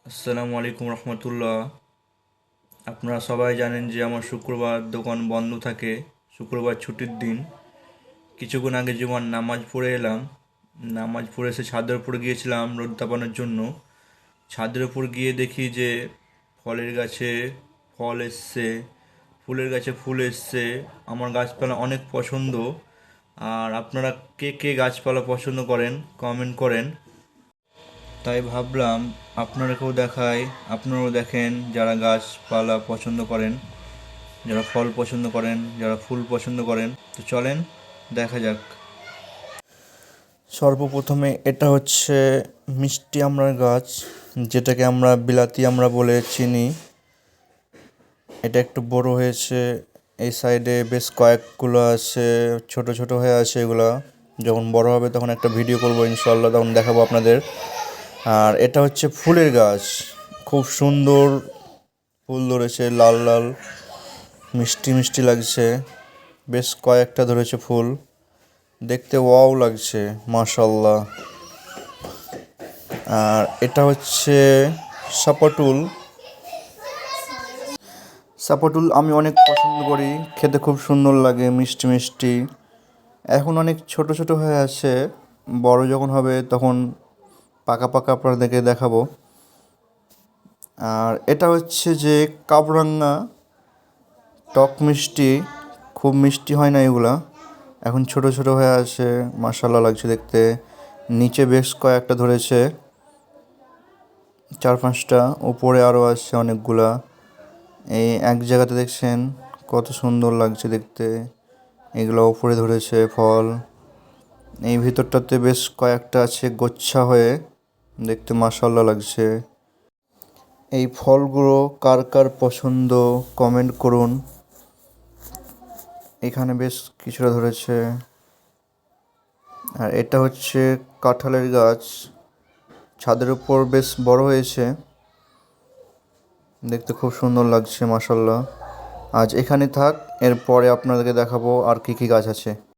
আসসালামু আলাইকুম রহমতুল্লাহ। আপনারা সবাই জানেন যে আমার শুক্রবার দোকান বন্ধ থাকে, শুক্রবার ছুটির দিন। কিছুক্ষণ আগে যেমন নামাজ পড়ে এলাম, নামাজ পড়ে এসে ছাদের উপর গিয়েছিলাম রোদ তাপানোর জন্য। ছাদের উপর গিয়ে দেখি যে ফলের গাছে ফল এসছে, ফুলের গাছে ফুল এসছে। আমার গাছপালা অনেক পছন্দ। আর আপনারা কে কে গাছপালা পছন্দ করেন কমেন্ট করেন। তাই ভাবলাম আপনারাকেও দেখাই, আপনারাও দেখেন যারা গাছপালা পছন্দ করেন, যারা ফল পছন্দ করেন, যারা ফুল পছন্দ করেন। তো চলেন দেখা যাক। সর্বপ্রথমে এটা হচ্ছে মিষ্টি আমড়ার গাছ, যেটাকে আমরা বিলাতি আমড়া বলে চিনি। এটা একটু বড় হয়েছে, এই সাইডে বেশ কয়েকগুলো আছে, ছোট ছোট হয়ে আছে এগুলা। যখন বড় হবে তখন একটা ভিডিও করবো ইনশাল্লাহ, তখন দেখাবো আপনাদের। আর এটা হচ্ছে ফুলের গাছ, খুব সুন্দর ফুল ধরেছে, লাল লাল মিষ্টি মিষ্টি লাগছে। বেশ কয়েকটা ধরেছে ফুল, দেখতে ওয়াও লাগছে মাশাল্লাহ। আর এটা হচ্ছে সাপাটুল। সাপাটুল আমি অনেক পছন্দ করি, খেতে খুব সুন্দর লাগে, মিষ্টি মিষ্টি। এখন অনেক ছোট ছোট হয়ে আছে, বড় যখন হবে তখন পাকা পাকা আপনাদেরকে দেখাবো। আর এটা হচ্ছে যে কাবরাঙ্গা, টক মিষ্টি, খুব মিষ্টি হয় না এগুলা। এখন ছোট ছোট হয়ে আছে, মাশাল্লাহ লাগছে দেখতে। নিচে বেশ কয়েকটা ধরেছে, 4-5টা, উপরে আরও আছে অনেকগুলা। এই এক জায়গাতে দেখছেন কত সুন্দর লাগছে দেখতে। এগুলো উপরে ধরেছে ফল, এই ভিতরটাতে বেশ কয়েকটা আছে গোচ্ছা হয়ে, দেখতে মাশাল্লাহ লাগছে। এই ফলগুলো কার কার পছন্দ কমেন্ট করুন। এখানে বেশ কিছুটা ধরেছে। আর এটা হচ্ছে কাঁঠালের গাছ, ছাদের উপর বেশ বড় হয়েছে, দেখতে খুব সুন্দর লাগছে মাশাল্লাহ। আজ এখানে থাক, এরপরে আপনাদেরকে দেখাবো আর কী কী গাছ আছে।